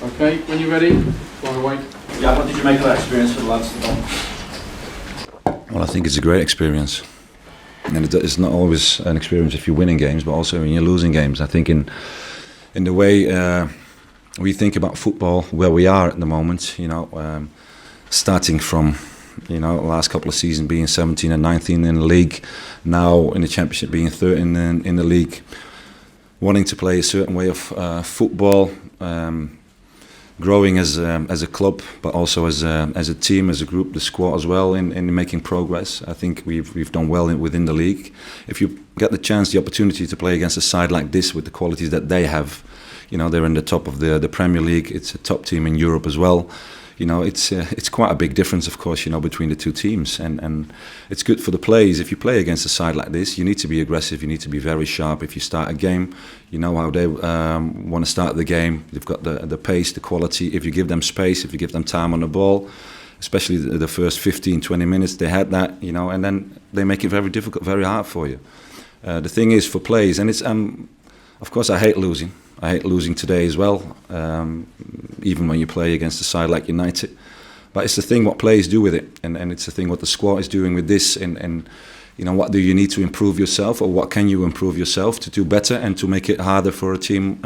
Okay, when you're ready, fire away. Yeah, what did you make of that experience for the lads today? Well, I think it's a great experience. And it's not always an experience if you're winning games, but also when you're losing games. I think in the way we think about football, where we are at the moment, starting from the last couple of seasons being 17 and 19 in the league, now in the championship being 13 in the league, wanting to play a certain way of football, growing as a club, but also as a team, as a group, the squad as well, in making progress. I think we've done well within the league. If you get the chance, the opportunity to play against a side like this with the qualities that they have, they're in the top of the Premier League. It's a top team in Europe as well. It's quite a big difference, of course, between the two teams, and it's good for the players. If you play against a side like this, you need to be aggressive. You need to be very sharp. If you start a game, you know how they want to start the game. They've got the pace, the quality. If you give them space, if you give them time on the ball, especially the first 15, 20 minutes, they had that, and then they make it very difficult, very hard for you. The thing is for players, and it's of course I hate losing. I hate losing today as well, even when you play against a side like United. But it's the thing what players do with it, and it's the thing what the squad is doing with this, and what do you need to improve yourself, or what can you improve yourself to do better and to make it harder for a team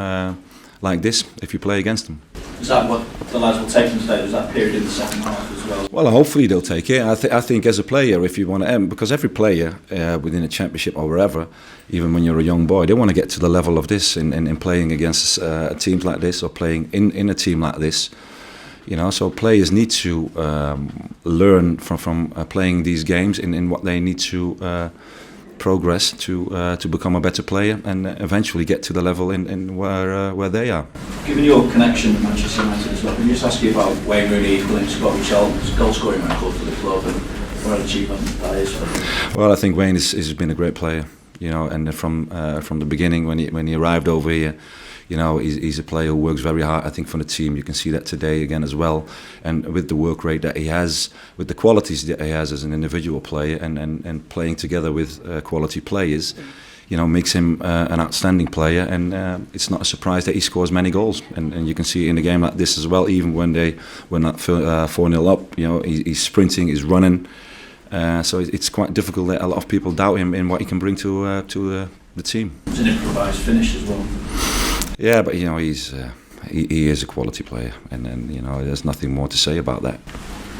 like this if you play against them. Is that what the lads will take from today? Was that period in the second half as well? Well, hopefully they'll take it. I think as a player, if you want to, because every player within a championship or wherever, even when you're a young boy, they want to get to the level of this in playing against teams like this or playing in a team like this. So players need to learn from playing these games in what they need to progress to become a better player and eventually get to the level in where they are. Given your connection with Manchester United as well, can you just ask you about Wayne Rooney equaling Scott Richardson's goal scoring record for the club and what an achievement that is for him? Well, I think Wayne has been a great player, and from the beginning when he arrived over here, he's a player who works very hard, I think, for the team. You can see that today again as well. And with the work rate that he has, with the qualities that he has as an individual player and playing together with quality players, makes him an outstanding player. And it's not a surprise that he scores many goals. And you can see in a game like this as well, even when they were not 4-0 up, he's sprinting, he's running. So it's quite difficult that a lot of people doubt him in what he can bring to the team. It's an improvised finish as well. Yeah, but he is a quality player, and there's nothing more to say about that.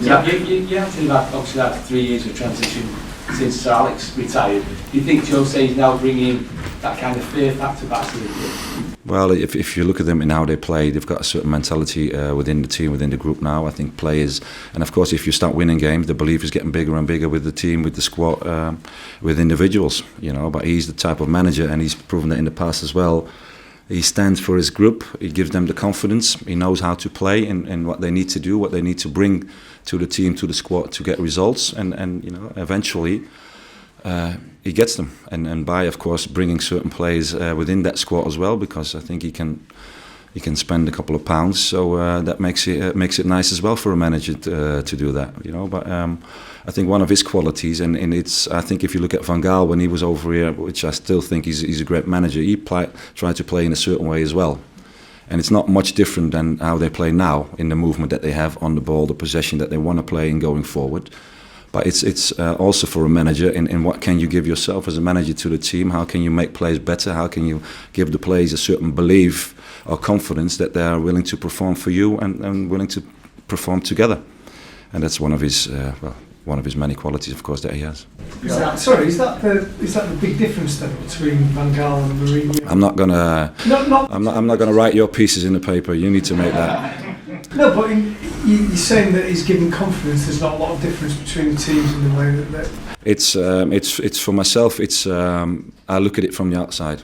Yeah, you actually obviously had 3 years of transition since Sir Alex retired. Do you think Jose is now bringing that kind of fear factor back to the club? Well, if you look at them and how they play, they've got a certain mentality within the team, within the group now. I think players, and of course, if you start winning games, the belief is getting bigger and bigger with the team, with the squad, with individuals. But he's the type of manager, and he's proven that in the past as well. He stands for his group. He gives them the confidence. He knows how to play and what they need to do, what they need to bring to the team, to the squad to get results. And eventually he gets them. And by, of course, bringing certain players within that squad as well, because I think he can spend a couple of pounds. So that makes it nice as well for a manager to do that. But I think one of his qualities, and it's, I think if you look at Van Gaal when he was over here, which I still think he's a great manager, he tried to play in a certain way as well. And it's not much different than how they play now, in the movement that they have on the ball, the possession that they want to play in going forward. But it's also for a manager in what can you give yourself as a manager to the team, how can you make players better, how can you give the players a certain belief or confidence that they are willing to perform for you and willing to perform together. And that's one of his many qualities, of course, that he has. Is that the big difference then between Van Gaal and Mourinho? I'm not gonna write your pieces in the paper. You need to make that. No, but you're saying that he's giving confidence. There's not a lot of difference between the teams in the way that. It's for myself. I look at it from the outside.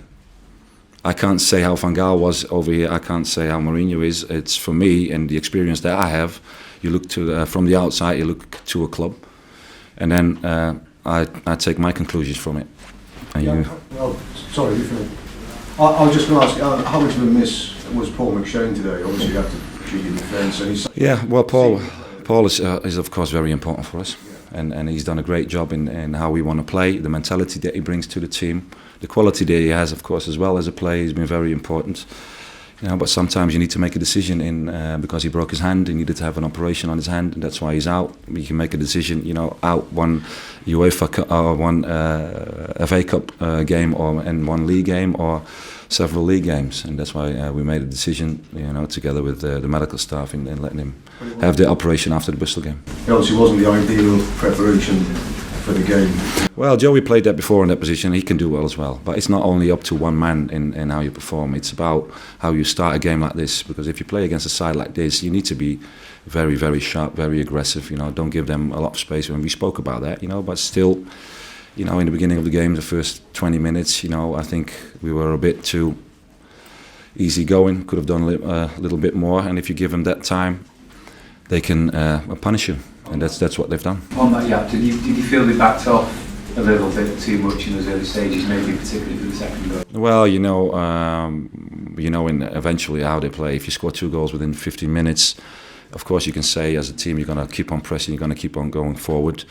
I can't say how Van Gaal was over here. I can't say how Mourinho is. It's for me and the experience that I have. You look to from the outside. You look to a club, and then I take my conclusions from it. And sorry, you finish. I was just going to ask, how much of a miss was Paul McShane today? Obviously, you have to cheat your defence. Well, Paul is of course very important for us, and he's done a great job in how we want to play, the mentality that he brings to the team, the quality that he has, of course, as well as a player. He's been very important. You know, but sometimes you need to make a decision because he broke his hand. He needed to have an operation on his hand, and that's why he's out. You can make a decision, you know, out one UEFA or one FA Cup game, or in one league game, or several league games, and that's why we made a decision, you know, together with the medical staff in letting him have the operation after the Bristol game. It obviously wasn't the ideal preparation for the game. Well, Joey played that before in that position. He can do well as well, but it's not only up to one man in how you perform. It's about how you start a game like this, because if you play against a side like this, you need to be very, very sharp, very aggressive. You know, don't give them a lot of space. And we spoke about that, you know, but still, you know, in the beginning of the game, the first 20 minutes, you know, I think we were a bit too easy going. Could have done a little bit more, and if you give them that time, they can punish you, and that's what they've done. On that, Jaap, did you feel they backed off a little bit too much in those early stages, maybe particularly for the second goal? Well, you know, in eventually how they play. If you score 2 goals within 15 minutes, of course you can say as a team you're going to keep on pressing, you're going to keep on going forward.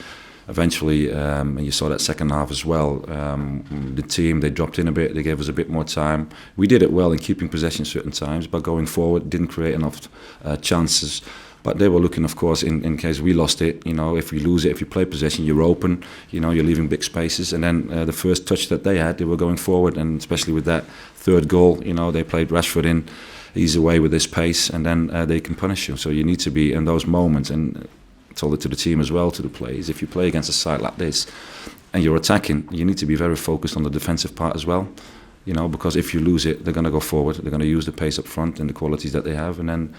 Eventually, and you saw that second half as well, the team, they dropped in a bit, they gave us a bit more time. We did it well in keeping possession certain times, but going forward didn't create enough chances. But they were looking, of course, in case we lost it, you know, if we lose it, if you play possession, you're open, you know, you're leaving big spaces. And then the first touch that they had, they were going forward, and especially with that third goal, you know, they played Rashford in, he's away with his pace, and then they can punish you. So you need to be in those moments, and told it to the team as well, to the players. If you play against a side like this and you're attacking, you need to be very focused on the defensive part as well, you know, because if you lose it, they're going to go forward, they're going to use the pace up front and the qualities that they have, and then,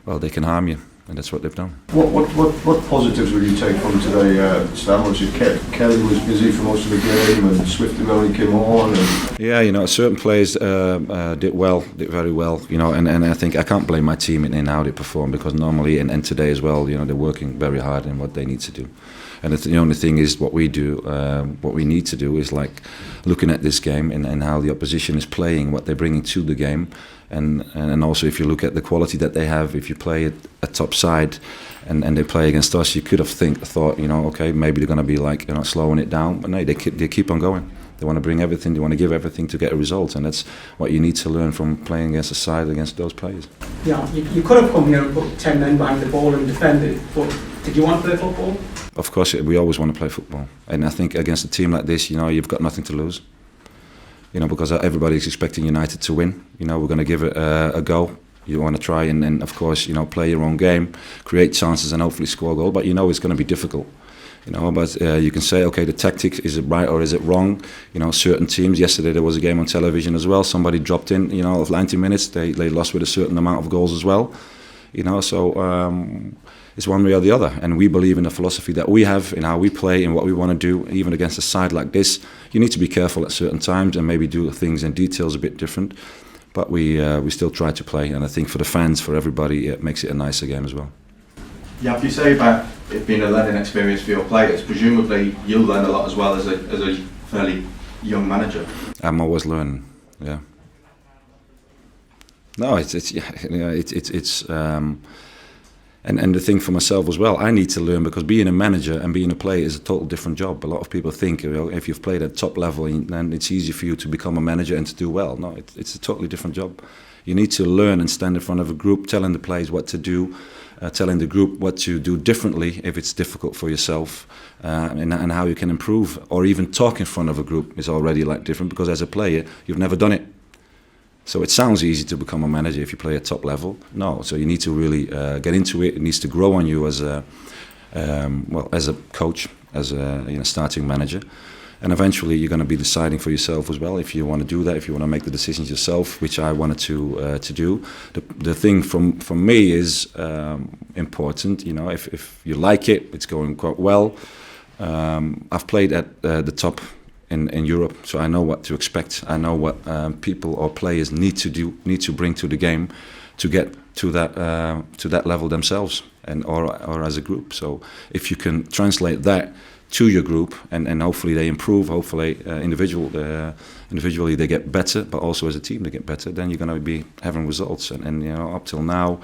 well, they can harm you, and that's what they've done. What positives will you take from today, Stam? Obviously, Kelly was busy for most of the game, and Swift only came on. And yeah, you know, certain players did very well, you know, and I think I can't blame my team in how they perform, because normally, and today as well, you know, they're working very hard in what they need to do. And the only thing is what we do, what we need to do is like looking at this game and how the opposition is playing, what they're bringing to the game. And also if you look at the quality that they have, if you play a top side and they play against us, you could have thought, you know, okay, maybe they're going to be like, you know, slowing it down. But no, they keep on going. They want to bring everything, they want to give everything to get a result. And that's what you need to learn from playing against a side, against those players. Yeah, you could have come here and put 10 men behind the ball and defended, but did you want to play football? Of course, we always want to play football. And I think against a team like this, you know, you've got nothing to lose. You know, because everybody's expecting United to win. You know, we're going to give it a go. You want to try and of course, you know, play your own game, create chances and hopefully score a goal. But you know it's going to be difficult. You know, but you can say, okay, the tactics, is it right or is it wrong? You know, certain teams, yesterday there was a game on television as well, somebody dropped in, you know, of 90 minutes, they lost with a certain amount of goals as well. You know, so it's one way or the other. And we believe in the philosophy that we have, in how we play and what we want to do, even against a side like this. You need to be careful at certain times and maybe do things in details a bit different. But we still try to play, and I think for the fans, for everybody, it makes it a nicer game as well. Yeah, if you say about it being a learning experience for your players, presumably you'll learn a lot as well as a fairly young manager. I'm always learning, yeah. No, and the thing for myself as well, I need to learn, because being a manager and being a player is a total different job. A lot of people think, you know, if you've played at top level, then it's easy for you to become a manager and to do well. No, it's a totally different job. You need to learn and stand in front of a group, telling the players what to do, telling the group what to do differently if it's difficult for yourself, and how you can improve. Or even talk in front of a group is already like different, because as a player, you've never done it. So it sounds easy to become a manager if you play at top level. No, so you need to really get into it. It needs to grow on you as a as a coach, as a starting manager, and eventually you're going to be deciding for yourself as well if you want to do that, if you want to make the decisions yourself, which I wanted to do. The thing from me is important. You know, if you like it, it's going quite well. I've played at the top in Europe, so I know what to expect. I know what people or players need to bring to the game to get to that level themselves, and or as a group. So if you can translate that to your group, and hopefully they improve, hopefully individually they get better, but also as a team they get better, then you're going to be having results. And you know, up till now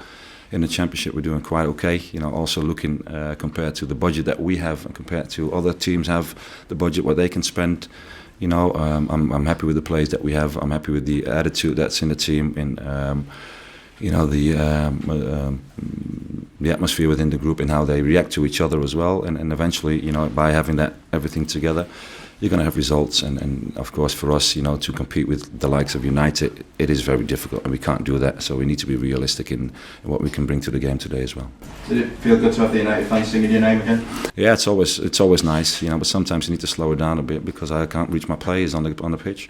in the championship we're doing quite okay. You know, also looking compared to the budget that we have and compared to other teams have the budget what they can spend. You know, I'm happy with the players that we have. I'm happy with the attitude that's in the team, and you know, the atmosphere within the group and how they react to each other as well. And eventually, you know, by having that everything together, you're going to have results. And of course, for us, you know, to compete with the likes of United, it is very difficult, and we can't do that. So we need to be realistic in what we can bring to the game today as well. Did it feel good to have the United fans singing your name again? Yeah, it's always nice, you know. But sometimes you need to slow it down a bit because I can't reach my players on the pitch.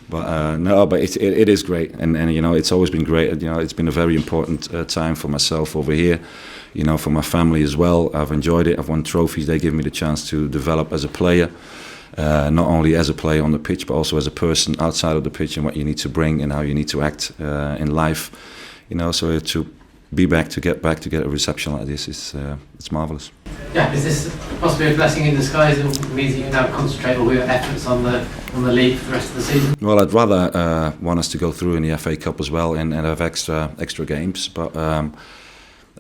But no, but it is great, and you know, it's always been great. You know, it's been a very important time for myself over here. You know, for my family as well. I've enjoyed it. I've won trophies. They give me the chance to develop as a player. Not only as a player on the pitch, but also as a person outside of the pitch, and what you need to bring and how you need to act in life. You know, so to be back, to get a reception like this is it's marvelous. Yeah, is this possibly a blessing in disguise? It means that you can now concentrate all your efforts on the league for the rest of the season. Well, I'd rather want us to go through in the FA Cup as well and have extra games, but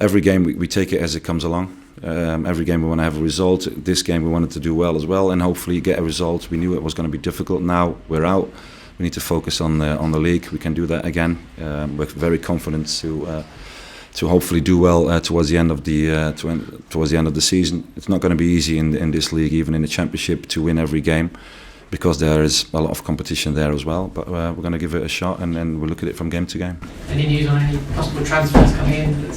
every game we take it as it comes along. Every game we want to have a result. This game we wanted to do well as well, and hopefully get a result. We knew it was going to be difficult. Now we're out. We need to focus on the league. We can do that again. We're very confident to hopefully do well towards the end of the season. It's not going to be easy in this league, even in the Championship, to win every game, because there is a lot of competition there as well. But we're going to give it a shot, and then we'll look at it from game to game. Any news on any possible transfers coming in?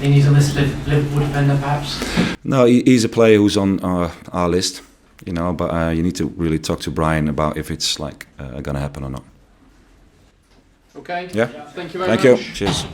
Any news on this Liverpool defender, perhaps? No, he's a player who's on our list, you know. But you need to really talk to Brian about if it's like going to happen or not. Okay. Yeah. Thank you very much. Thank you. Cheers.